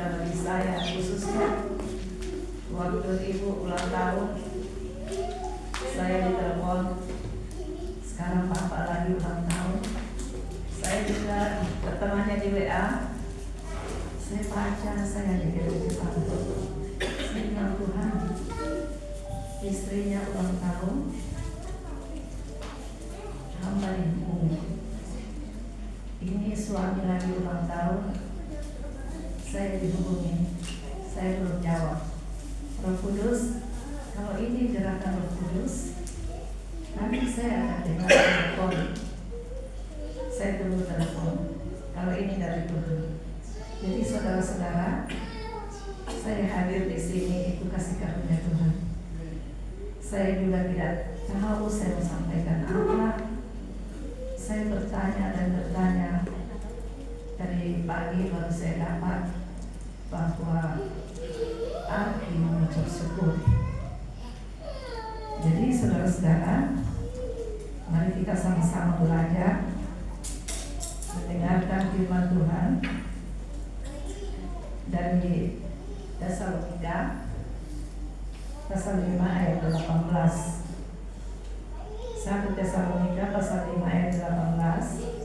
kita bagi saya khususnya waktu ibu ulang tahun, saya ditelepon, sekarang papa lagi ulang tahun. Saya juga temannya di WA, saya baca, saya dikirim ke kantor. Saya bilang, Tuhan, istrinya ulang tahun, hamba dihubungi. Ini suami lagi ulang tahun, saya dihubungi, saya belum jawab. Roh Kudus, kalau ini gerakan Roh Kudus, nanti saya akan dengar telepon. Saya tunggu telepon. Kalau ini dari Tuhan. Jadi saudara-saudara, saya hadir di sini itu kasih karunia Tuhan. Saya juga tidak tahu saya mau sampaikan apa. Saya bertanya dan bertanya. Dari pagi baru saya dapat bahwa arti mengucap syukur. Jadi saudara-saudara, mari kita sama-sama belajar mendengarkan firman Tuhan dari Tesalonika pasal 5 ayat 18. 1 Tesalonika pasal 5 ayat 18.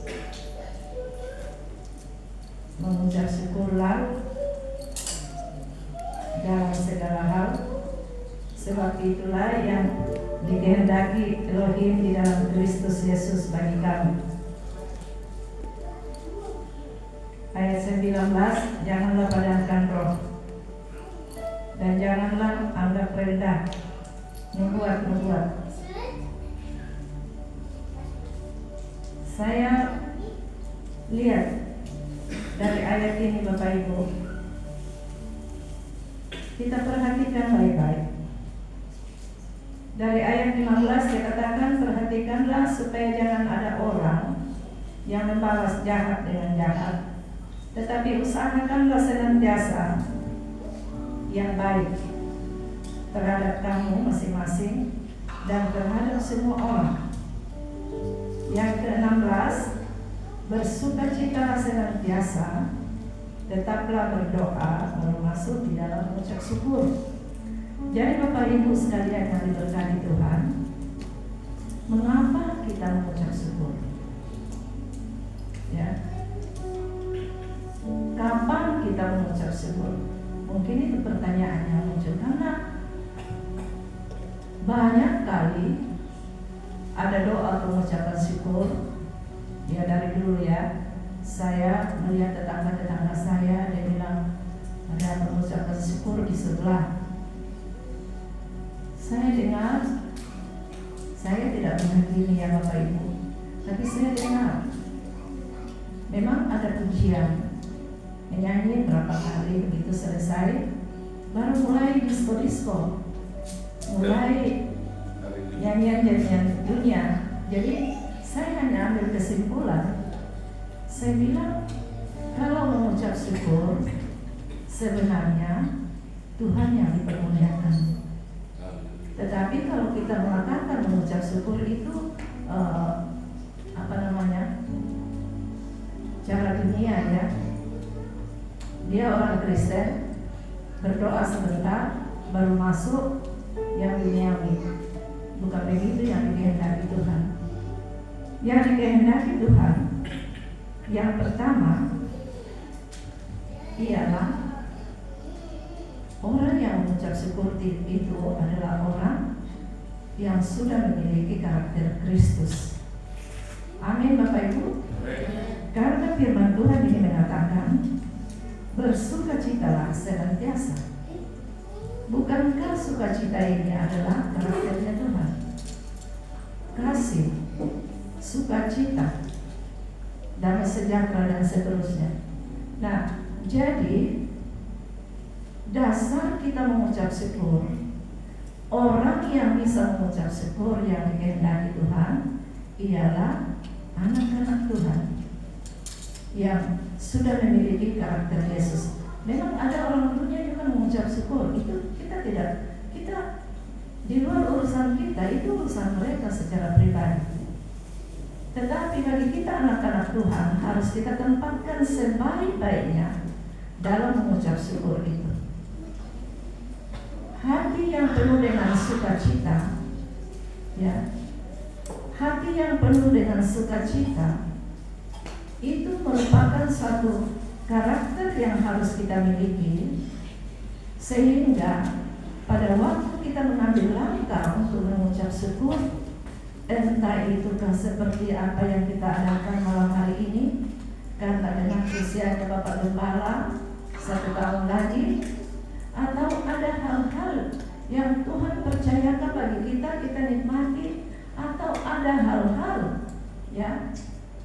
Mengucap syukurlah dalam segala hal, sebab itulah yang dikehendaki Elohim di dalam Kristus Yesus bagi kamu. Ayat 19, janganlah padankan roh, dan janganlah anggap rendah nubuat. Saya lihat dari ayat ini Bapak Ibu, kita perhatikan baik-baik. Dari ayat 15 dikatakan, perhatikanlah supaya jangan ada orang yang membalas jahat dengan jahat, tetapi usahakanlah senantiasa yang baik terhadap kamu masing-masing dan terhadap semua orang. Yang ke-16, bersukacitalah senantiasa, tetaplah berdoa, baru masuk di dalam mengucap syukur. Jadi Bapak Ibu sekalian yang diberkati Tuhan, mengapa kita mengucap syukur? Ya, kapan kita mengucap syukur? Mungkin itu pertanyaan yang muncul karena banyak kali ada doa pengucapan syukur. Ya dari dulu ya, saya melihat tetangga-tetangga saya, dia bilang ada pengucapan syukur di sebelah. Saya dengar, saya tidak menghakimi ya Bapak Ibu, tapi saya dengar memang ada pujian, menyanyi berapa kali, begitu selesai baru mulai disko-disko, mulai nyanyian-nyanyian dunia. Jadi saya hanya ambil kesimpulan, saya bilang kalau mengucap syukur sebenarnya Tuhan yang dipermuliakan. Tetapi kalau kita mengatakan mengucap syukur itu cara dunia ya, dia orang Kristen berdoa sebentar baru masuk yang duniawi. Bukan begitu yang dikehendaki Tuhan. Yang dikehendaki Tuhan, yang pertama ialah orang yang mengucap syukur itu adalah orang yang sudah memiliki karakter Kristus. Amin Bapak Ibu. Karena firman Tuhan ini mengatakan, bersukacitalah senantiasa. Bukankah sukacita ini adalah karakternya Tuhan? Kasih, sukacita, damai sejahtera dan seterusnya. Nah, jadi dasar kita mengucap syukur, orang yang bisa mengucap syukur yang dikehendaki Tuhan ialah anak-anak Tuhan yang sudah memiliki karakter Yesus. Memang ada orang dunia juga mengucap syukur, itu kita di luar urusan kita, itu urusan mereka secara pribadi. Tetapi bagi kita anak-anak Tuhan harus kita tempatkan sebaik-baiknya dalam mengucap syukur itu. Hati yang penuh dengan sukacita, ya, hati yang penuh dengan sukacita itu merupakan suatu karakter yang harus kita miliki, sehingga pada waktu kita mengambil langkah untuk mengucap syukur, entah itukah seperti apa yang kita adakan malam hari ini, karena dengan usianya Bapak Gembala 1 tahun lagi, atau ada hal-hal yang Tuhan percayakan bagi kita nikmati, atau ada hal-hal ya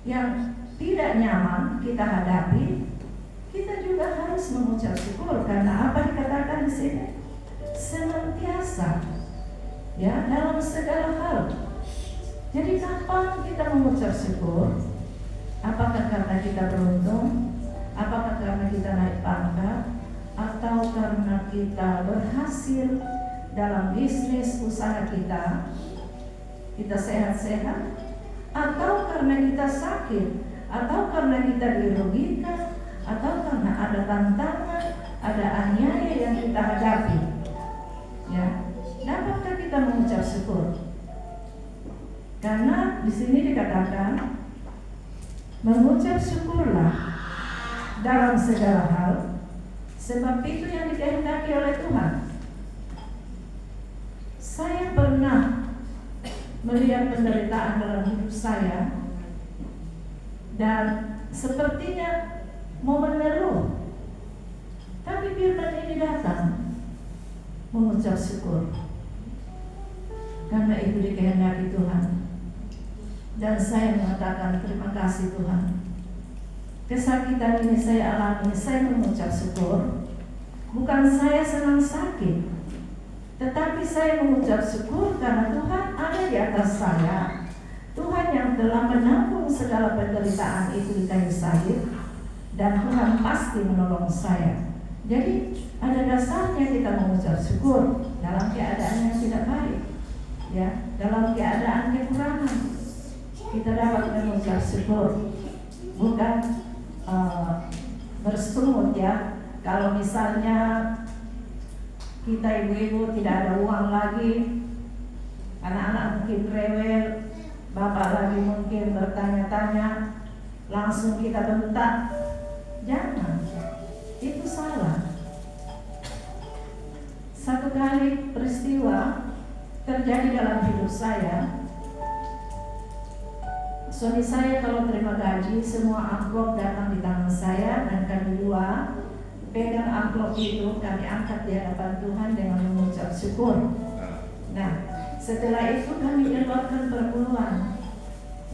yang tidak nyaman kita hadapi, kita juga harus mengucap syukur. Karena apa dikatakan di sini? Senantiasa, ya, dalam segala hal. Jadi kapan kita mengucap syukur? Apakah karena kita beruntung? Apakah karena kita naik pangkat? Atau karena kita berhasil dalam bisnis usaha kita sehat-sehat? Atau karena kita sakit? Atau karena kita dirugikan? Atau karena ada tantangan, ada aniaya yang kita hadapi? Ya, dapatkah kita mengucap syukur? Karena di sini dikatakan mengucap syukurlah dalam segala hal, sebab itu yang dikehendaki oleh Tuhan. Saya pernah melihat penderitaan dalam hidup saya, dan sepertinya mau mengeluh, tapi firman ini datang, mengucap syukur, karena itu dikehendaki Tuhan. Dan saya mengatakan terima kasih Tuhan. Kesakitan ini saya alami, saya mengucap syukur. Bukan saya senang sakit, tetapi saya mengucap syukur karena Tuhan ada di atas saya. Tuhan yang telah menanggung segala penderitaan itu di kayu salib, dan Tuhan pasti menolong saya. Jadi ada dasarnya kita mengucap syukur dalam keadaan yang tidak baik, ya, dalam keadaan kekurangan. Kita dapat mengucap syukur, bukan bersungut, ya. Kalau misalnya kita ibu-ibu tidak ada uang lagi, anak-anak mungkin rewel, bapak lagi mungkin bertanya-tanya, langsung kita bentak. Jangan, itu salah. Satu kali peristiwa terjadi dalam hidup saya. Suami saya kalau terima gaji, semua amplop datang di tangan saya, dan kami dua pegang amplop itu, kami angkat di hadapan Tuhan dengan mengucap syukur. Nah, setelah itu kami keluarkan perpuluhan,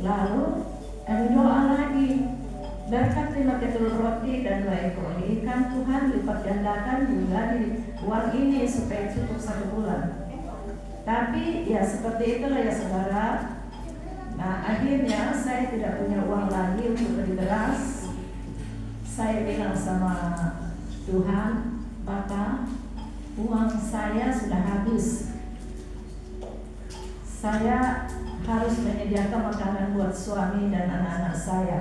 lalu kami doa lagi, berkat 5 ketul roti dan 2 ekor ikan, Tuhan lipat gandakan juga di uang ini supaya cukup 1 bulan. Tapi ya seperti itulah ya saudara. Nah, akhirnya saya tidak punya uang lagi untuk beli beras. Saya bilang sama Tuhan, Bapak, uang saya sudah habis. Saya harus menyediakan makanan buat suami dan anak-anak saya.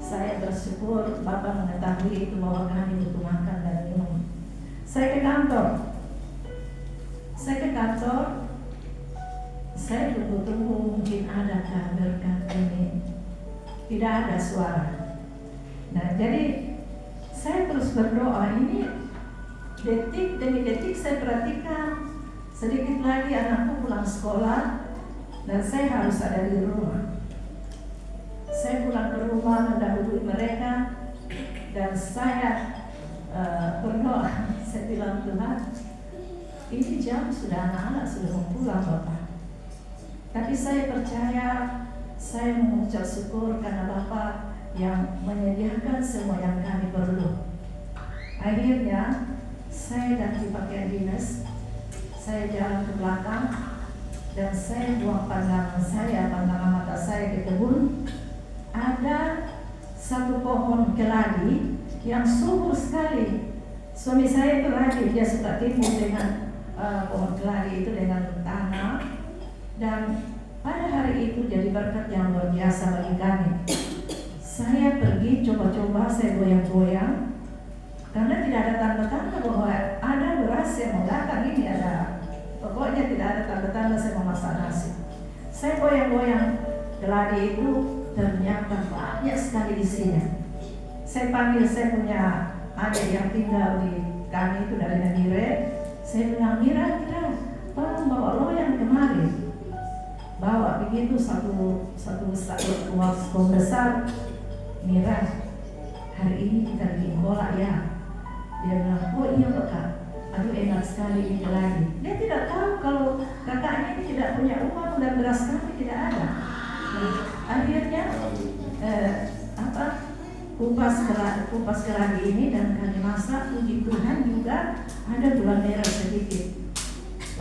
Saya bersyukur Bapak mengetahui itu bahwa kami butuh makan dan minum. Saya ke kantor. Saya tunggu-tunggu mungkin adakah berkat ini. Tidak ada suara. Nah, jadi saya terus berdoa. Ini detik demi detik saya perhatikan. Sedikit lagi anakku pulang sekolah dan saya harus ada di rumah. Saya pulang ke rumah mendahului mereka, dan saya berdoa. Saya bilang, Tuhan, ini jam sudah anak-anak sudah mau pulang Bapak. Tapi saya percaya, saya mengucap syukur karena Bapak yang menyediakan semua yang kami perlu. Akhirnya saya ganti pakaian dinas, saya jalan ke belakang, dan saya buang pandangan mata saya ke kebun. Ada satu pohon keladi yang subur sekali. Suami saya itu rajin, dia suka timbul dengan pohon keladi itu dengan tanah. Dan pada hari itu jadi berkat yang luar biasa bagi kami. Saya pergi coba-coba, saya goyang-goyang, tidak ada tanda-tanda bahwa ada beras yang mau datang. Ini ada, pokoknya tidak ada tanda-tanda saya mau masak nasi. Saya goyang-goyang geladi itu, ternyata banyak sekali isinya. Saya panggil saya punya adik yang tinggal di kami itu dari Nagire. Saya bilang, Mira, tolong bawa loyang kemari. Bawa begitu satu uang besar. Mira, hari ini kita bikin kolak ya. Dia bilang, oh iya Kak. Aduh enak sekali ini lagi. Dia tidak tahu kalau kakaknya ini tidak punya uang dan beras kami tidak ada. Akhirnya kupas keladi ini dan kami masak. Puji Tuhan juga ada gula merah sedikit.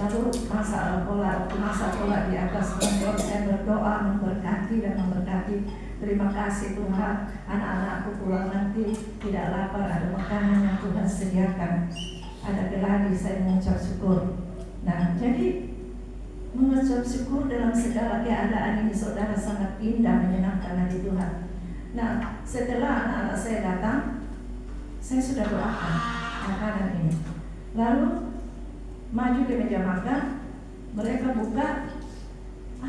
Lalu masak kolak di atas kompor. Saya berdoa memberkati dan memberkati. Terima kasih Tuhan, anak-anakku pulang nanti tidak lapar, ada makanan yang Tuhan sediakan. Ada geladi, saya mengucap syukur. Nah, jadi mengucap syukur dalam segala keadaan ini saudara sangat indah, menyenangkan hati Tuhan. Nah, setelah anak-anak saya datang, saya sudah doakan makanan ini. Lalu maju ke meja makan, mereka buka,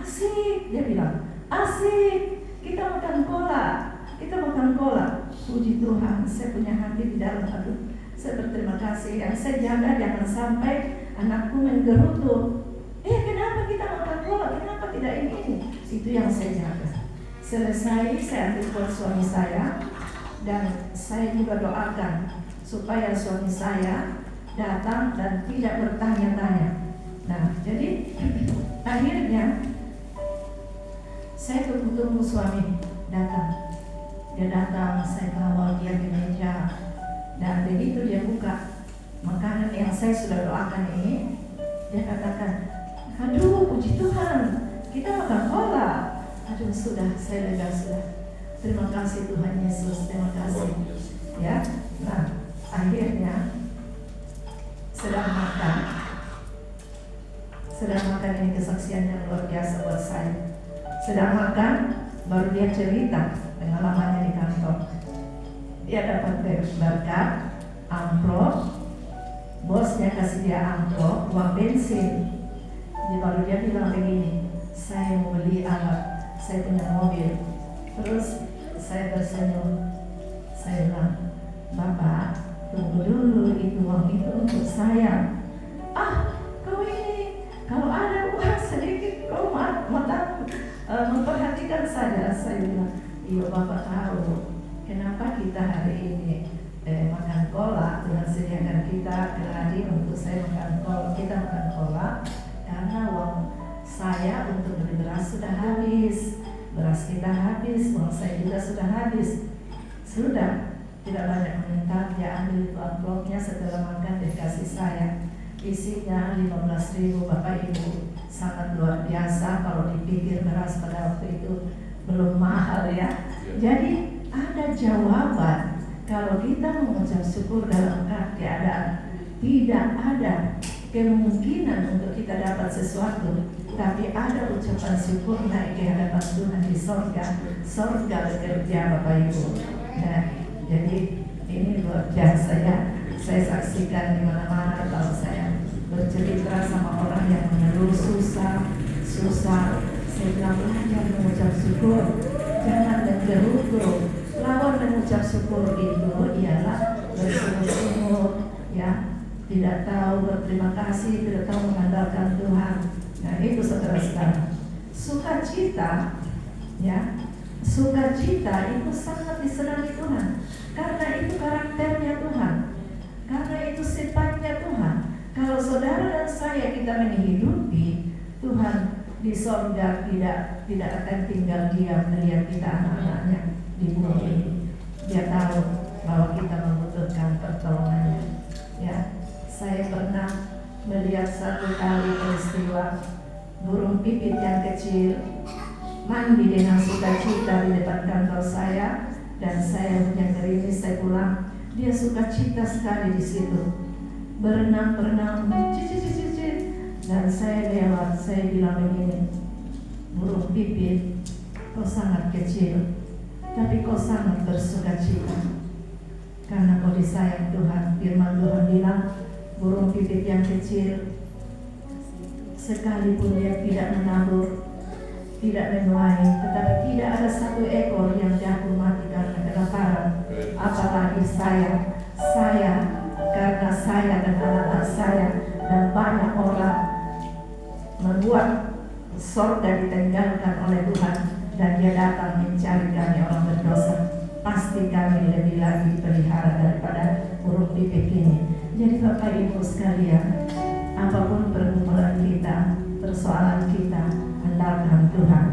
asik, dia bilang, asik, kita makan cola. Puji Tuhan, saya punya hati di dalam hati. Saya berterima kasih. Yang saya jaga jangan sampai anakku menggerutu. Kenapa kita makan cola? Kenapa tidak ini? Itu yang saya jaga. Selesai, saya ambil buat suami saya dan saya juga doakan supaya suami saya datang dan tidak bertanya-tanya. Nah, jadi akhirnya saya tunggu suami datang. Dia datang, saya kawal dia di meja. Dan begitu dia buka makanan yang saya sudah doakan ini, dia katakan, aduh puji Tuhan, kita makan cola. Aduh sudah, saya lega sudah. Terima kasih Tuhan Yesus, terima kasih. Ya, nah akhirnya sedang makan ini kesaksian yang luar biasa buat saya. Sedang makan, baru dia cerita pengalamannya di kantor. Dia dapat berkat amplop, bosnya kasih dia amplop uang bensin. Baru dia bilang begini, saya mau beli alat, saya punya mobil. Terus saya tersenyum, saya bilang, Bapak tunggu dulu, itu uang itu untuk saya. Kau ini kalau ada uang sedikit kau memperhatikan saja. Saya bilang, iya Bapak tahu kenapa kita hari ini makan cola. Tuhan sediakan kita geladi untuk saya makan cola. Kita makan cola karena uang saya untuk beli beras sudah habis, beras kita habis, uang saya juga sudah habis. Sudah tidak banyak meminta, dia ambil itu amplopnya setelah makan dikasih saya. Isinya 15.000 Bapak Ibu, sangat luar biasa kalau dipikir beras pada waktu itu belum mahal ya. Jadi ada jawaban kalau kita mengucap syukur dalam keadaan tidak ada kemungkinan untuk kita dapat sesuatu, tapi ada ucapan syukur naik ke hadapan Tuhan di sorga. Sorga bekerja Bapak Ibu. Nah, jadi ini luar biasa ya. Saya saksikan di mana-mana kalau saya bercerita sama orang yang mengeluh susah. Saya bilang belajar mengucap syukur, jangan menggerutu. Lawan mengucap syukur itu ialah bersungguh-sungguh, ya, tidak tahu berterima kasih, tidak tahu mengandalkan Tuhan. Nah itu saudara-saudara, sukacita, ya, sukacita itu sangat disenangi Tuhan, karena itu karakternya Tuhan, karena itu sifatnya Tuhan. Kalau saudara dan saya kita menghidupi Tuhan di sorga, tidak akan tinggal diam melihat kita anak-anaknya di bumi ini. Dia tahu bahwa kita membutuhkan pertolongannya. Ya, saya pernah melihat satu kali peristiwa burung pipit yang kecil mandi dengan sukacita di depan kantor saya, dan saya punya gerimis, saya pulang, dia sukacita sekali di situ, berenang, dan saya lewat, saya bilang begini, burung pipit, kau sangat kecil, tapi kau sangat bersukacita, karena Kau disayang Tuhan. Firman Tuhan bilang, burung pipit yang kecil sekalipun dia tidak menabur, tidak menuai, tetapi tidak ada satu ekor yang jatuh mati karena kelaparan. Apalagi saya karena saya dan anak-anak saya dan banyak orang membuat sorga ditinggalkan oleh Tuhan, dan Dia datang mencari kami orang berdosa. Pasti kami lebih lagi pelihara daripada burung pipit ini. Jadi Bapak Ibu sekalian, apapun pergumulan kita, persoalan kita, andalkan Tuhan.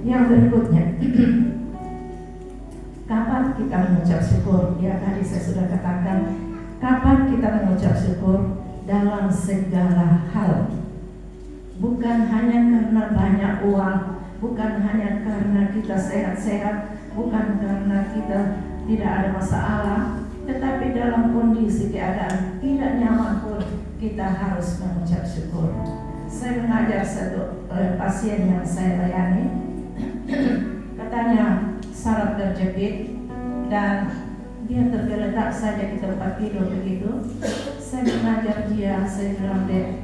Yang berikutnya, kapan kita mengucap syukur? Ya, tadi saya sudah katakan, kapan kita mengucap syukur? Dalam segala hal. Bukan hanya karena banyak uang, bukan hanya karena kita sehat-sehat, bukan karena kita tidak ada masalah, tetapi dalam kondisi keadaan tidak nyaman pun kita harus mengucap syukur. Saya mengajar satu pasien yang saya layani, katanya saraf terjepit dan dia tergeletak saja di tempat tidur begitu. Saya mengajar dia, saya bilang, Dek,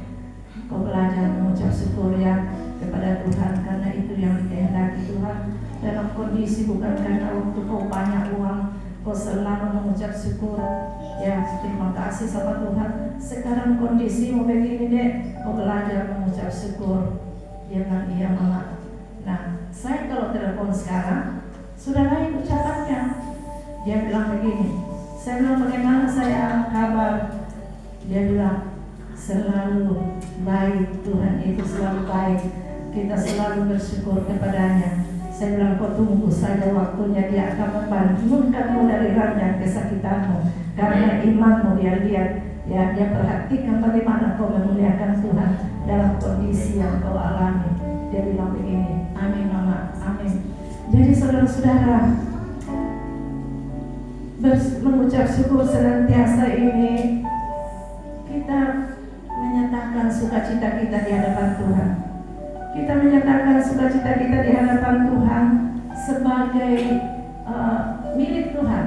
kau belajar mengucap syukur ya kepada Tuhan, karena itu yang dikehendaki Tuhan. Dalam kondisi bukan karena waktu kau banyak uang, kau selalu mengucap syukur. Ya, terima kasih sama Tuhan. Sekarang kondisimu begini, Dek, kau belajar mengucap syukur. Dia bilang, iya Mama. Nah, saya kalau telepon sekarang sudah lain ucapannya. Dia bilang begini, saya bilang, bagaimana saya kabar? Dia bilang, selalu baik, Tuhan itu selalu baik, kita selalu bersyukur kepadanya. Saya bilang, kau tunggu saja waktunya, Dia akan membangunkanmu dari ranjang kesakitanmu, karena imanmu Dia lihat, ya, Dia perhatikan bagaimana kau memuliakan Tuhan dalam kondisi yang kau alami. Dia bilang begini, amin Mama, amin. Jadi saudara-saudara, mengucap syukur senantiasa ini, kita menyatakan sukacita kita di hadapan Tuhan. Kita menyatakan sukacita kita di hadapan Tuhan sebagai milik Tuhan.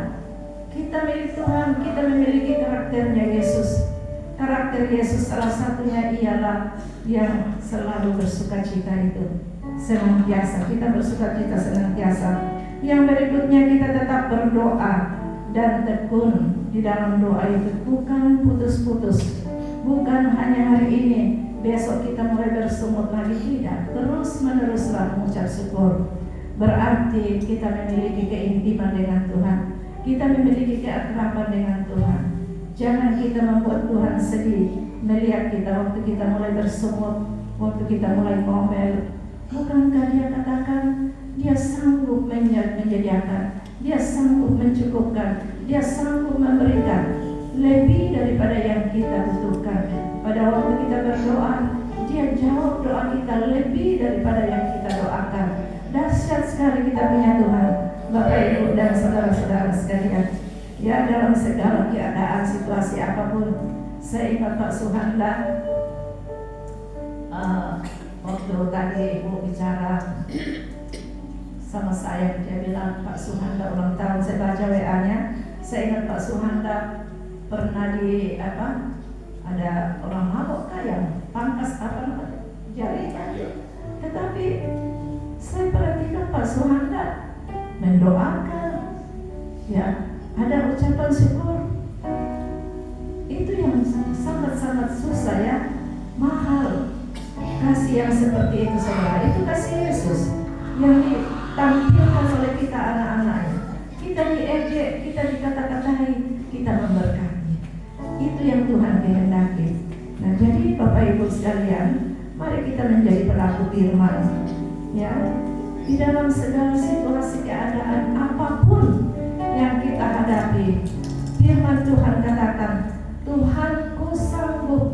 Kita milik Tuhan, kita memiliki karakternya Yesus. Karakter Yesus salah satunya ialah yang selalu bersukacita itu. Senantiasa, kita bersukacita senantiasa. Yang berikutnya, kita tetap berdoa dan tekun di dalam doa itu, bukan putus-putus. Bukan hanya hari ini, besok kita mulai bersungut lagi, tidak. Terus meneruslah mengucap syukur. Berarti kita memiliki keintiman dengan Tuhan. Kita memiliki keakraban dengan Tuhan. Jangan kita membuat Tuhan sedih melihat kita waktu kita mulai bersungut, waktu kita mulai ngomel. Bukankah Dia katakan Dia sanggup menyediakan, Dia sanggup mencukupkan, Dia sanggup memberikan lebih daripada yang kita butuhkan. Pada waktu kita berdoa, Dia jawab doa kita lebih daripada yang kita doakan. Dahsyat sekali kita punya Tuhan, Bapak Ibu dan saudara-saudara sekalian. Ya, dalam segala keadaan, situasi apapun. Saya ingat Pak Suhanda, waktu tadi Ibu bicara sama saya, dia bilang, Pak Suhanda ulang tahun. Saya baca WA-nya, saya ingat Pak Suhanda pernah di ada orang mabuk yang pangkas jarinya. Tetapi saya perhatikan Pak Suhanda mendoakan, ya, ada ucapan syukur. Itu yang sangat-sangat susah, ya, mahal. Kasih yang seperti itu, saudara, itu kasih Yesus yang ditampilkan oleh kita anak-anaknya. Kita diejek, kita dikata-katai, kita memberkati. Itu yang Tuhan kehendaki. Nah, jadi Bapak Ibu sekalian, mari kita menjadi pelaku firman, ya, di dalam segala situasi keadaan apapun yang kita hadapi. Firman Tuhan katakan, Tuhanku sanggup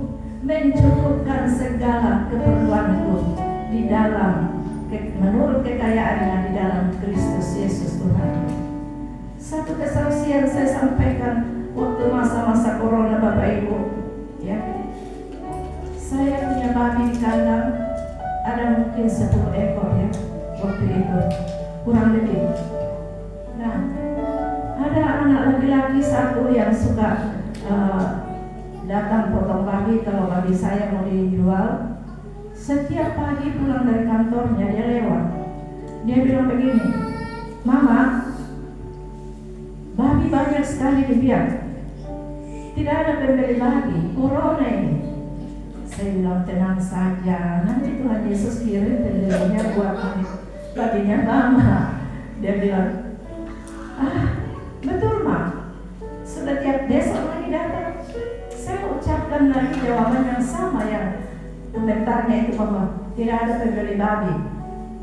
mencukupkan segala keperluanku di dalam menurut kekayaannya di dalam Kristus Yesus Tuhan. Satu kesaksian saya sampaikan waktu masa-masa corona, Bapak Ibu, ya. Saya punya babi di kandang, ada mungkin 10 ekor, ya, waktu itu kurang lebih. Nah, ada anak laki-laki satu yang suka datang potong babi kalau babi saya mau dijual. Setiap pagi pulang dari kantornya dia lewat. Dia bilang begini, "Mama, babi banyak sekali dibiak. Tidak ada pembeli babi, corona ini." Saya bilang, "Tenang saja, nanti Tuhan Yesus kirim pembelinya buat babinya Mama." Dia bilang, "Betul, Ma. Sudah tiap besok lagi datang." Saya ucapkan lagi jawaban yang sama yang komentarnya itu, "Mama, tidak ada pembeli babi.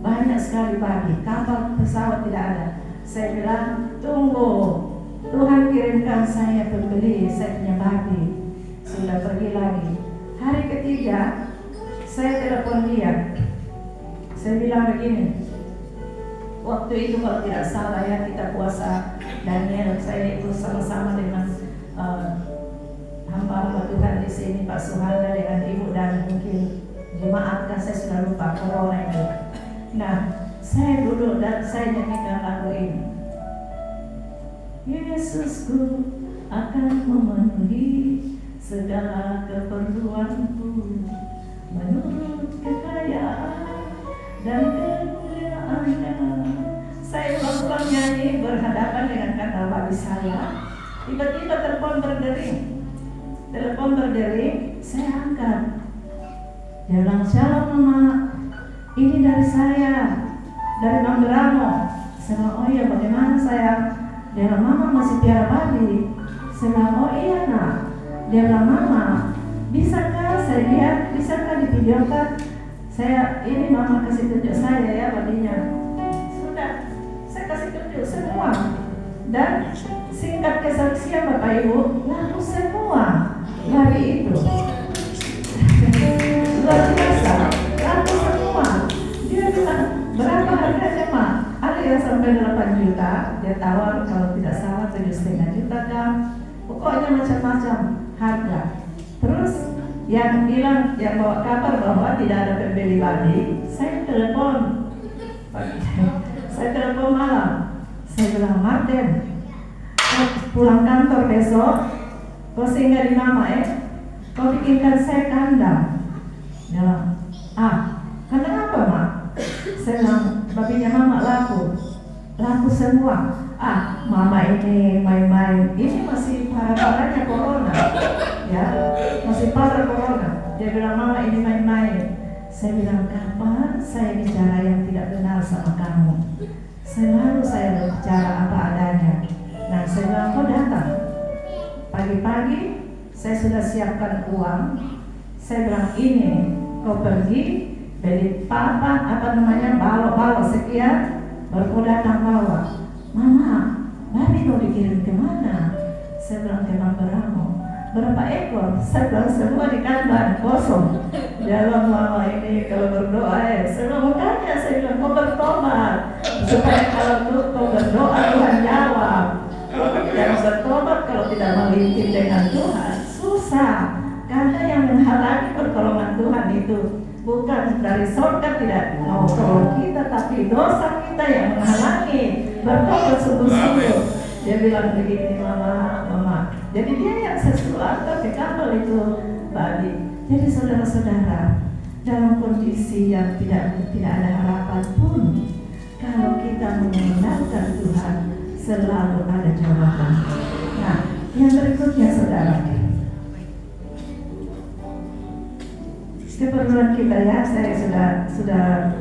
Banyak sekali babi, kapal pesawat tidak ada." Saya bilang, "Tunggu, Tuhan kirimkan saya pembeli, saya punya babi." Sudah pergi lagi. Hari ketiga saya telepon dia. Saya bilang begini, waktu itu kalau tidak salah ya, kita puasa Daniel, saya itu sama-sama dengan hamba-hamba Tuhan di sini, Pak Suhanda dengan Ibu dan mungkin jemaat, kan saya sudah lupa corona itu. Nah, saya duduk dan saya nyanyikan lagu ini. Yesusku akan memenuhi segala keperluanku menurut kekayaan dan kemuliaan-Nya. Saya ulang-ulang nyanyi berhadapan dengan kata babi saya. Tiba-tiba telepon berdering, saya angkat. Dia bilang, "Shalom Mama, ini dari saya, dari Mamberamo." Saya bilang, "Oh iya, bagaimana sayang?" Dia bilang, "Mama masih piara babi." Saya bilang, "Oh iya nak." Dia bilang, "Mama, bisakah saya lihat, bisakah divideokan?" Ini Mama kasih tunjuk saya ya babinya. Sudah, saya kasih tunjuk semua. Dan singkat kesaksian Bapak Ibu, laku semua hari itu. Luar biasa, laku semua. Dia bilang, "Berapa harganya Mak?" Ada yang sampai 8 juta, dia tawar kalau tidak salah 7,5 juta kan. Pokoknya macam-macam harga. Terus yang bilang, yang bawa kabar bahwa tidak ada pembeli babi, saya telepon malam. Saya bilang, "Martin, pulang kantor besok, kau singgah di Mama kau bikinkan saya kandang." Dia bilang, "Kandang apa Mak?" Saya bilang, "Babinya Mama laku semua." Mama ini main-main, ini masih parah-parahnya corona, ya, masih parah corona. Dia bilang, "Mama ini main-main." Saya bilang, "Kapan saya bicara yang tidak benar sama kamu? Selalu saya berbicara apa adanya." Nah, saya bilang, "Kau datang pagi-pagi, saya sudah siapkan uang." Saya bilang, "Ini kau pergi beli balok-balok sekian, baru kau datang bawa." "Mama, babi kau dikirim kemana?" Saya bilang, "ke Mamberamo." "Berapa ekor?" Saya bilang, "Semua di kandang kosong." Dia bilang, "Mama ini kalau berdoa Saya bilang, "Makanya saya bilang, kau bertobat supaya kalau kau berdoa Tuhan jawab. Jangan bertobat kalau tidak melimpin dengan Tuhan, susah. Karena yang menghalangi pertolongan Tuhan itu bukan dari surga tidak mau tolong kita, tapi dosa kita yang menghalangi bertobat sungguh-sungguh." Dia bilang begini, Mama. Jadi dia yang saya suruh antar ke kapal itu babi. Jadi saudara-saudara, dalam kondisi yang tidak ada harapan pun, kalau kita mengandalkan Tuhan, selalu ada jawaban. Nah, yang berikutnya saudara, keperluan kita ya, saya sudah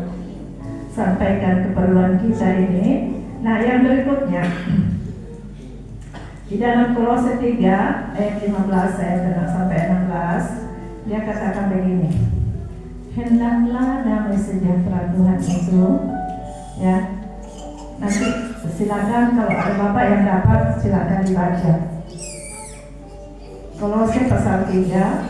sampaikan keperluan kita ini. Nah, yang berikutnya di dalam Kolose 3 ayat 15 sampai 16, dia katakan begini, "Hendaklah damai sejahtera Tuhan itu," ya. Nanti silakan kalau ada Bapak yang dapat silakan dibaca. Kolose pasal 3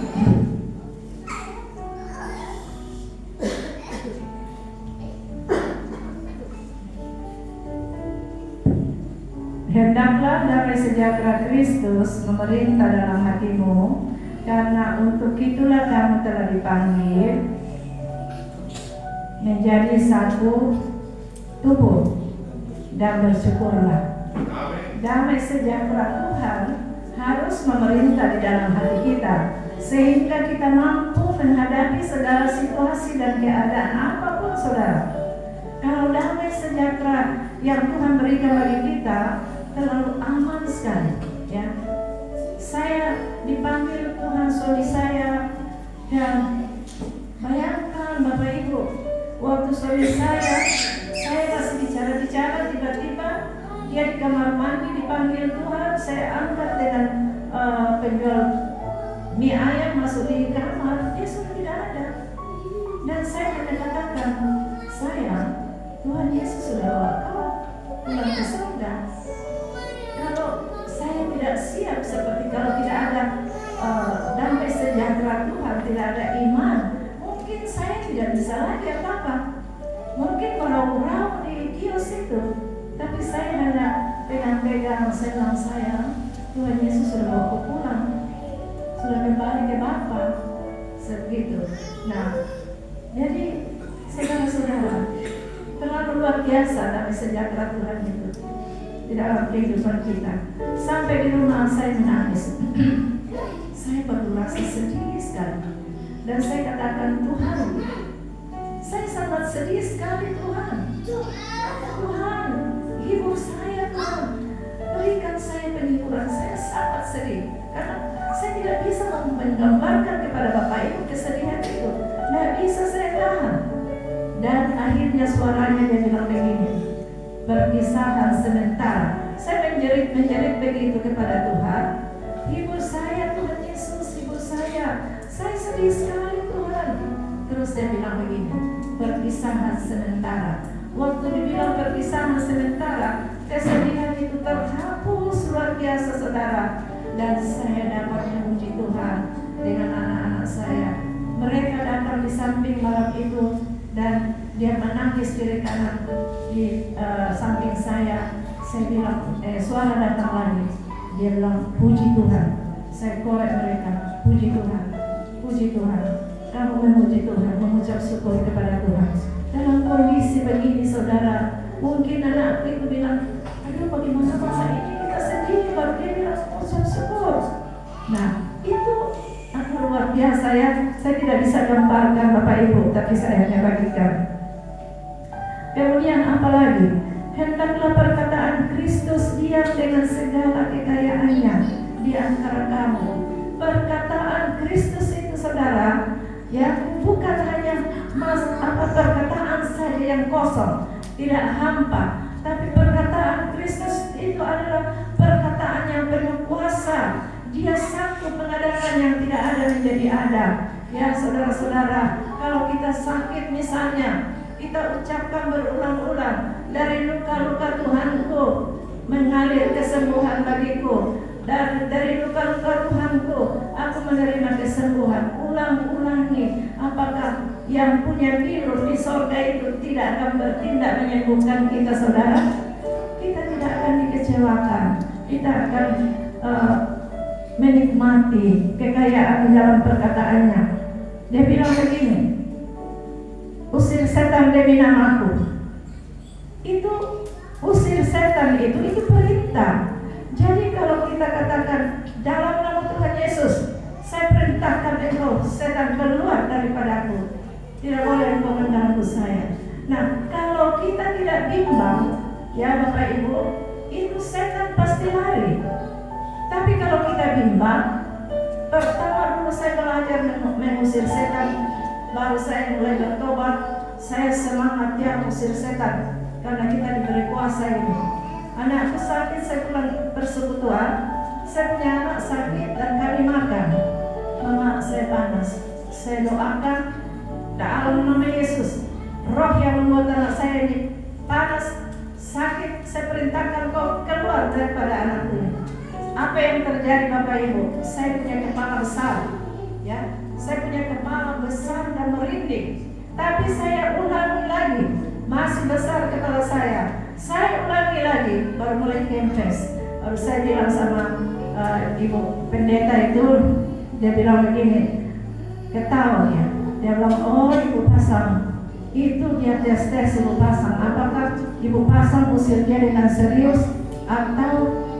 "Hendaklah damai sejahtera Kristus memerintah dalam hatimu, karena untuk itulah kamu telah dipanggil menjadi satu tubuh, dan bersyukurlah." Damai sejahtera Tuhan harus memerintah di dalam hati kita, sehingga kita mampu menghadapi segala situasi dan keadaan apapun, saudara. Kalau damai sejahtera yang Tuhan berikan bagi kita terlalu aman sekali, ya. Saya dipanggil Tuhan suami saya, dan bayangkan Bapak Ibu, waktu suami saya masih bicara-bicara, tiba-tiba dia di kamar mandi dipanggil Tuhan. Saya angkat dengan penjual mie ayam masuk di kamar, dia sudah tidak ada. Dan saya hanya katakan, sayang, Tuhan Yesus sudah bawa kau pulang ke surga. Kalau saya tidak siap, seperti kalau tidak ada damai sejahtera Tuhan, tidak ada iman, mungkin saya tidak bisa lagi apa-apa. Mungkin merau-rau di kios itu, tapi saya hanya pegang-pegang selang saya, Tuhan Yesus sudah bawa aku pulang, sudah kembali ke Bapa, segitu. Nah, jadi saudara-saudara, terlalu luar biasa damai sejahtera Tuhan itu di dalam kehidupan kita. Sampai di rumah saya menangis. Saya baru rasa sedih sekali, dan saya katakan, Tuhan, saya sangat sedih sekali, Tuhan. Tuhan, hibur saya, Tuhan. Berikan saya penghiburan. Saya sangat sedih karena saya tidak bisa menggambarkan kepada Bapak Ibu kesedihan itu. Tidak bisa saya tahan. Dan akhirnya suaranya dia bilang begini, perpisahan sementara. Saya menjerit begitu kepada Tuhan. Hibur saya, Tuhan Yesus, hibur saya. Saya sedih sekali, Tuhan. Terus dia bilang begini, perpisahan sementara. Waktu dibilang perpisahan sementara, kesedihan itu terhapus luar biasa, saudara. Dan saya dapat memuji Tuhan dengan anak-anak saya. Mereka datang di samping malam itu, dan dia menangis kiri kanan di samping saya. Saya bilang, suara datang lagi. Dia bilang, puji Tuhan. Saya korek mereka, puji Tuhan, puji Tuhan. Kamu memuji Tuhan, mengucap syukur kepada Tuhan. Dalam kondisi begini, saudara, mungkin anak itu bilang, aduh, bagaimana masa ini kita sedih, baru dia bilang mengucap syukur. Nah, itu akan luar biasa, ya. Saya tidak bisa gambarkan Bapak Ibu, tapi saya hanya bagikan. Kemudian apa lagi? Hendaklah perkataan Kristus diam dengan segala kekayaannya di antara kamu. Perkataan Kristus itu, saudara, ya, bukan hanya perkataan saja yang kosong, tidak hampa, tapi perkataan Kristus itu adalah perkataan yang penuh kuasa. Dia sanggup mengadakan yang tidak ada menjadi ada. Ya, saudara-saudara, kalau kita sakit misalnya, kita ucapkan berulang-ulang, dari luka-luka Tuhanku mengalir kesembuhan bagiku. Dari luka-luka Tuhanku aku menerima kesembuhan. Ulang-ulangi. Apakah yang punya virus di sorga itu tidak akan bertindak menyembuhkan kita, saudara? Kita tidak akan dikecewakan. Kita akan menikmati kekayaan di dalam perkataannya. Dia bilang begini, usir setan demi namaku. Itu usir setan itu perintah. Jadi kalau kita katakan dalam nama Tuhan Yesus, saya perintahkan engkau setan keluar daripadaku, tidak boleh engkau mengganggu saya. Nah, kalau kita tidak bimbang, ya Bapak Ibu, itu setan pasti lari. Tapi kalau kita bimbang, pertama dulu saya belajar mengusir setan, baru saya mulai bertobat. Saya semangat ya mengusir setan, karena kita diberi kuasa ini. Anakku sakit, saya pulang persekutuan. Saya punya anak sakit dan kami makan. Mama, saya panas. Saya doakan dalam nama Yesus, roh yang membuat anak saya ini panas, sakit, saya perintahkan kau keluar daripada anakku. Apa yang terjadi Bapak Ibu? Saya punya kepala besar, ya. Saya punya kepala besar dan merinding. Tapi saya ulangi lagi, masih besar kepala saya. Saya ulangi lagi, baru mulai kempes. Baru saya bilang sama ibu pendeta itu, dia bilang begini, ketawa ya. Dia bilang, oh ibu pasang, itu dia tes ibu pasang. Apakah ibu pasang usir dia dengan serius? atau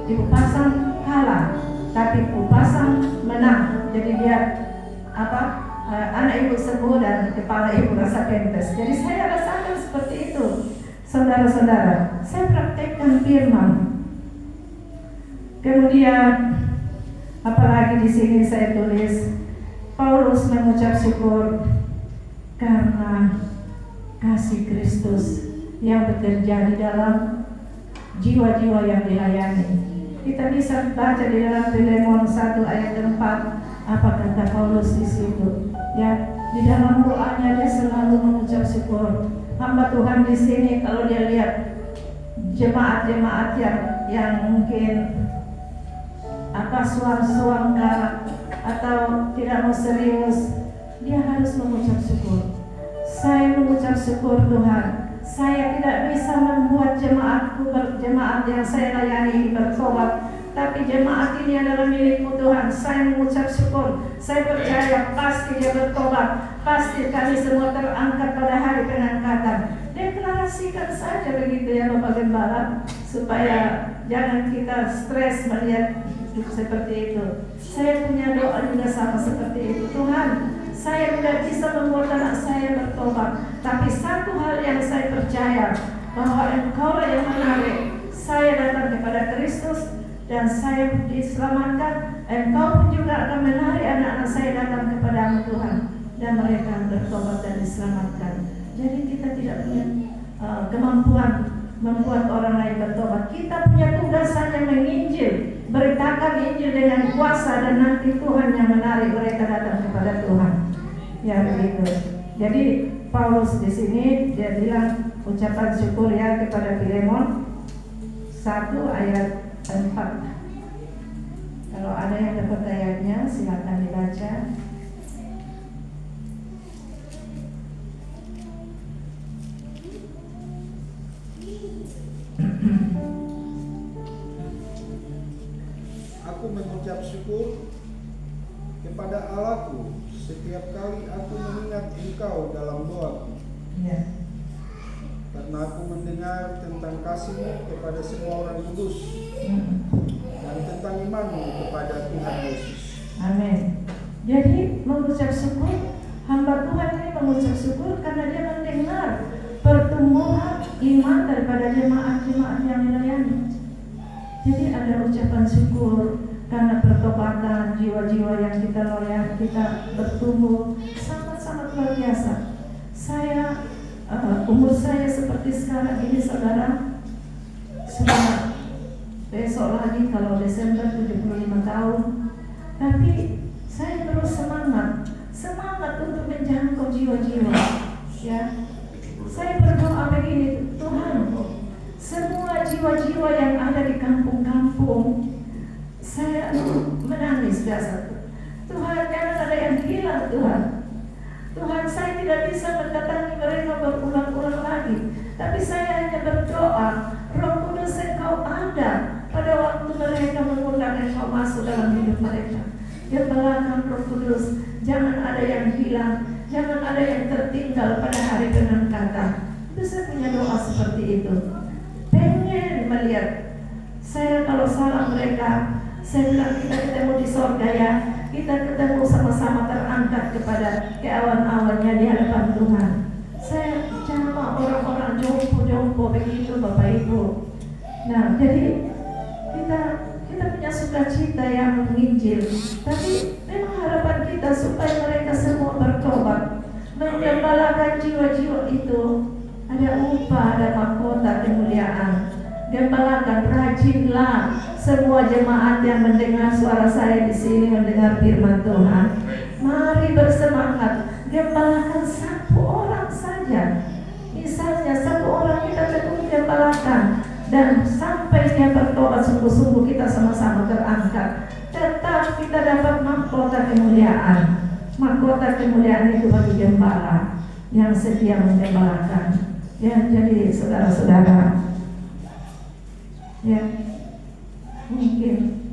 ibu pasang kalah, tapi ibu pasang menang. Jadi dia anak ibu sembuh dan kepala ibu rasa kempes. Jadi saya rasakan seperti itu, saudara-saudara. Saya praktekkan firman. Kemudian apalagi di sini saya tulis Paulus mengucap syukur karena kasih Kristus yang bekerja di dalam jiwa-jiwa yang dilayani. Kita bisa baca di dalam Filemon 1 ayat 4 apa kata Paulus di situ. Ya, di dalam doanya dia selalu mengucap syukur. Hamba Tuhan di sini kalau dia lihat jemaat-jemaat yang mungkin suang-suangkan atau tidak mau serius, dia harus mengucap syukur. Saya mengucap syukur Tuhan, saya tidak bisa membuat jemaat yang saya layani bertobat, tapi jemaat ini adalah milik-Mu Tuhan. Saya mengucap syukur. Saya percaya pasti dia bertobat, pasti kami semua terangkat pada hari pengangkatan. Deklarasikan saja begitu ya Bapak Gembala, supaya jangan kita stres melihat hidup seperti itu. Saya punya doa juga sama seperti itu. Tuhan, saya tidak bisa membuat anak saya bertobat, tapi satu hal yang saya percaya, bahwa Engkau yang menarik saya datang kepada Kristus dan saya diselamatkan. Engkau pun juga akan menarik anak-anak saya datang kepada-Mu Tuhan, dan mereka bertobat dan diselamatkan. Jadi kita tidak punya kemampuan membuat orang lain bertobat. Kita punya tugas hanya menginjil, beritakan Injil dengan kuasa, dan nanti Tuhan yang menarik mereka datang kepada Tuhan. Ya begitu. Jadi Paulus di sini dia bilang ucapan syukur ya kepada Filemon 1 ayat 4. Kalau ada yang dapat ayatnya silakan dibaca. Aku mengucap syukur kepada Allahku setiap kali aku mengingat Engkau dalam doaku. Ya. Karena aku mendengar tentang kasih-Mu kepada semua orang kudus dan tentang iman-Mu kepada Tuhan Yesus. Amin. Jadi mengucap syukur, hamba Tuhan ini mengucap syukur karena dia mendengar pertumbuhan iman daripada jemaat-jemaat yang dilayani. Jadi ada ucapan syukur karena pertobatan jiwa-jiwa yang kita layani, kita bertumbuh sangat-sangat luar biasa. Saya umur saya seperti sekarang ini saudara, sudah besok lagi kalau Desember 75 tahun, tapi saya terus semangat untuk menjangkau jiwa-jiwa. Ya, saya berdoa begini, Tuhan, semua jiwa-jiwa yang ada di kampung-kampung, saya menangis biasa. Tuhan, jangan ada yang hilang Tuhan. Tuhan, saya tidak bisa mendatangi mereka berulang-ulang lagi, tapi saya hanya berdoa, Roh Kudus Engkau ada pada waktu mereka mengundang Engkau masuk dalam hidup mereka. Gembalakan Roh Kudus, jangan ada yang hilang, jangan ada yang tertinggal pada hari pengangkatan. Itu saya punya doa seperti itu. Pengen melihat, saya kalau salah mereka, saya bilang kita ketemu di sorga ya, kita ketemu sama-sama terangkat kepada keawan-awannya di hadapan Tuhan. Saya bicara orang-orang jompo begitu Bapak Ibu. Nah, jadi kita punya sukacita yang menginjil, tapi memang harapan kita supaya mereka semua bertobat, menggembalakan jiwa-jiwa itu. Ada upah, ada mahkota kemuliaan. Gembalakan, rajinlah semua jemaat yang mendengar suara saya di sini, mendengar firman Tuhan. Mari bersemangat, gembalakan satu orang saja. Misalnya satu orang kita cukup gembalakan, dan sampai dia bertobat sungguh-sungguh kita sama-sama terangkat. Tetap kita dapat mahkota kemuliaan. Mahkota kemuliaan itu bagi gembala yang setia menggembalakan. Ya, jadi saudara-saudara, ya mungkin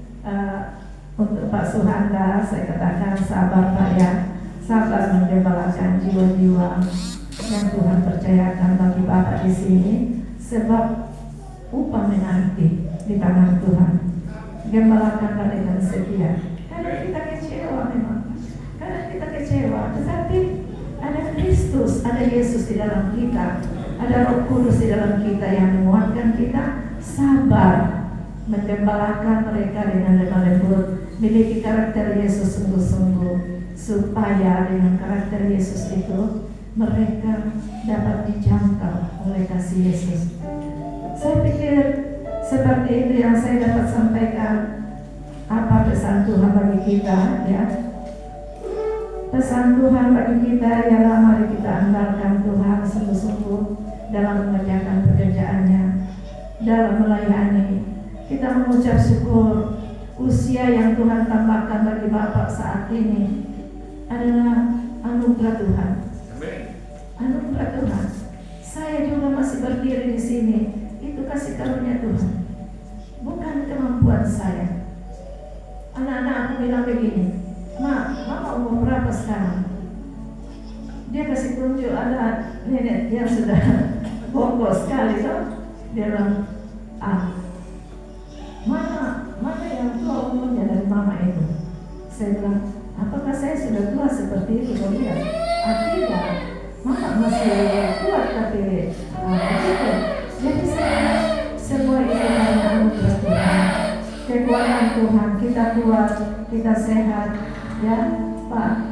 untuk Pak Suhanda saya katakan sabar Pak ya, sabar menggembalakan jiwa-jiwa yang Tuhan percayakan bagi Bapak di sini, sebab upah menanti di tangan gembalakanlah dengan setia. Karena kita kecewa memang, karena kita kecewa, tetapi ada Kristus, ada Yesus di dalam kita, ada Roh Kudus di dalam kita yang menguatkan kita, sabar, menggembalakan mereka dengan lemah lembut, miliki karakter Yesus sungguh-sungguh, supaya dengan karakter Yesus itu mereka dapat dijangkau oleh kasih Yesus. Saya pikir seperti itu yang saya dapat sampaikan. Apa pesan Tuhan bagi kita, ya? Pesan Tuhan bagi kita ialah mari kita andalkan Tuhan sungguh-sungguh dalam mengerjakan pekerjaannya, dalam melayani. Kita mengucap syukur usia yang Tuhan tambahkan bagi Bapak saat ini adalah anugerah Tuhan. Anugerah Tuhan. Saya juga masih berdiri di sini. Itu kasih karunia Tuhan, bukan kemampuan saya. Anak-anak aku bilang begini, Mama umur berapa sekarang? Dia kasih tunjuk ada nenek yang sudah bongkok sekali kan? Dia bilang, mana yang tua umurnya dari Mama itu? Saya bilang, apakah saya sudah tua seperti itu? Kau lihat, tidak, Mama masih kuat tapi begitu. Jadi saya semua itu karena anugerah Tuhan, kekuatan Tuhan. Kita kuat, kita sehat, ya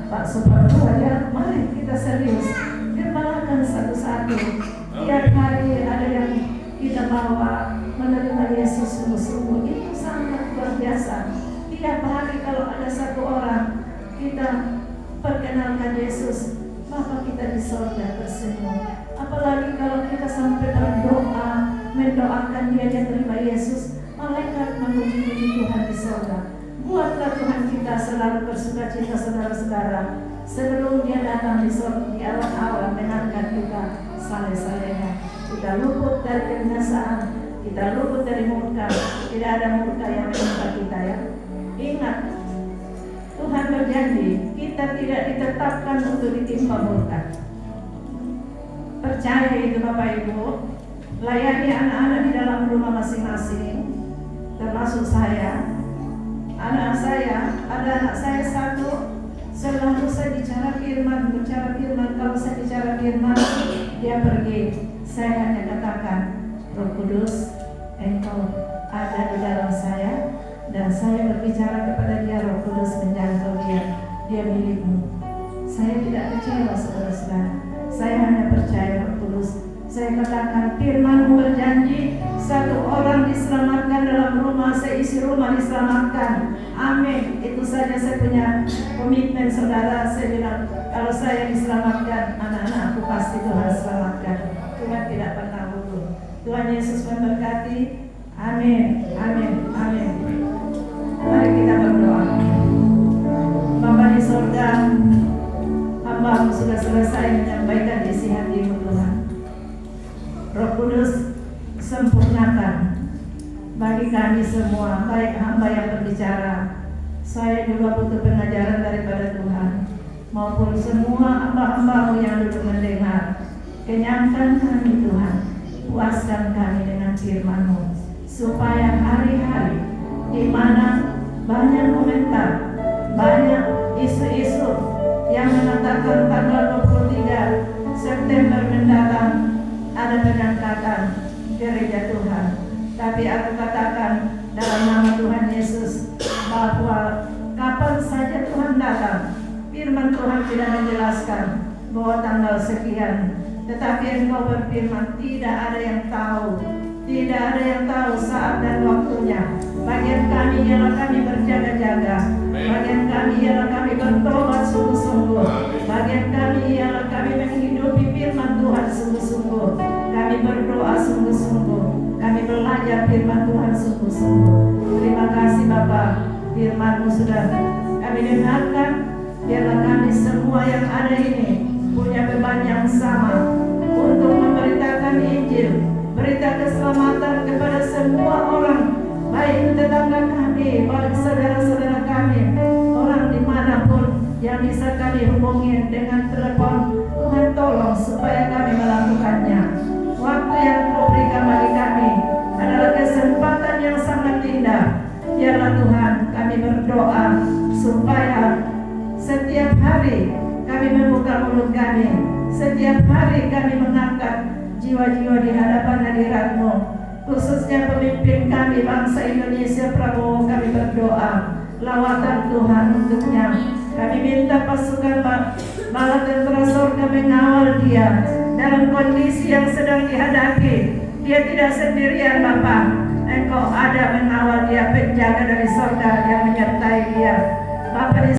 Pak Supertua, ya mari kita serius, gembalakan satu-satu. Tiap hari ada yang kita bawa menerima Yesus sungguh-sungguh, itu sangat luar biasa. Tiap hari kalau ada satu orang kita perkenalkan Yesus, Bapa kita di sorga tersenyum. Apalagi kalau kita sampai berdoa, mendoakan dia terima Yesus, malaikat memuji-muji Tuhan di sorga. Buatlah Tuhan kita selalu bersukacita, saudara-saudara, sebelum dia datang di sorga, di awan-awan, dengarkan kita saleh-salehnya. Kita luput dari kebinasaan, kita luput dari murka. Tidak ada murka yang menimpa kita, ya. Ingat, Tuhan berjanji kita tidak ditetapkan untuk ditimpa murka. Percaya itu Bapak Ibu. Layani anak-anak di dalam rumah masing-masing, termasuk saya. Ada anak saya satu, selalu saya bicara firman. Kalau saya bicara firman, dia pergi. Saya hanya katakan, Roh Kudus, Engkau ada di dalam saya, dan saya berbicara kepada dia, Roh Kudus menjangkau dia milikmu. Saya tidak kecewa, saudara-saudara. Saya hanya percaya, Roh Kudus. Saya katakan, firman-Mu berjanji, satu orang diselamatkan dalam rumah, seisi rumah diselamatkan. Amin. Itu saja saya punya komitmen, saudara. Saya bilang, kalau saya diselamatkan, anak-anakku pasti Tuhan selamatkan. Tuhan tidak pernah lupa. Tuhan Yesus memberkati. Amin. Amin. Amin. Mari kita berdoa. Bapa di sorga, hamba-Mu sudah selesai menyampaikan isi hati-Mu, Tuhan. Roh Kudus, sempurnakan bagi kami semua, baik hamba yang berbicara, saya juga butuh pengajaran daripada Tuhan, maupun semua hamba-hamba-Mu yang duduk mendengar. Kenyangkan kami Tuhan, puaskan kami dengan firman-Mu, supaya hari-hari di mana banyak komentar, banyak isu-isu yang mengatakan tanggal 23 September mendatang ada pengangkatan gereja Tuhan. Tapi aku katakan dalam nama Tuhan Yesus bahwa kapan saja Tuhan datang, firman Tuhan tidak menjelaskan bahwa tanggal sekian, tetapi Engkau berfirman tidak ada yang tahu saat dan waktunya. Bagian kami ialah kami berjaga-jaga, bagian kami ialah kami bertobat sungguh-sungguh, bagian kami ialah kami menghidupi firman Tuhan sungguh-sungguh, kami berdoa sungguh-sungguh, kami belajar firman Tuhan sungguh-sungguh. Terima kasih Bapa, firman-Mu sudah kami dengarkan. Biarlah kami semua yang ada ini punya beban yang sama untuk memberitakan Injil, berita keselamatan kepada semua orang, baik tetangga kami, baik saudara-saudara kami, orang dimanapun yang bisa kami hubungi dengan telepon. Tuhan tolong supaya kami melakukannya. Waktu yang Kau berikan bagi kami adalah kesempatan yang sangat indah, Biarlah Tuhan kami berdoa supaya setiap hari kami membuka mulut kami, setiap hari kami mengangkat jiwa-jiwa di hadapan hadirat-Mu, khususnya pemimpin kami bangsa Indonesia Prabowo. Kami berdoa lawatan Tuhan untuknya. Kami minta pasukan bala tentara surga mengawal dia dalam kondisi yang sedang dihadapi. Dia tidak sendirian, Bapa. Engkau ada mengawal dia, penjaga dari surga yang menyertai dia, Bapa.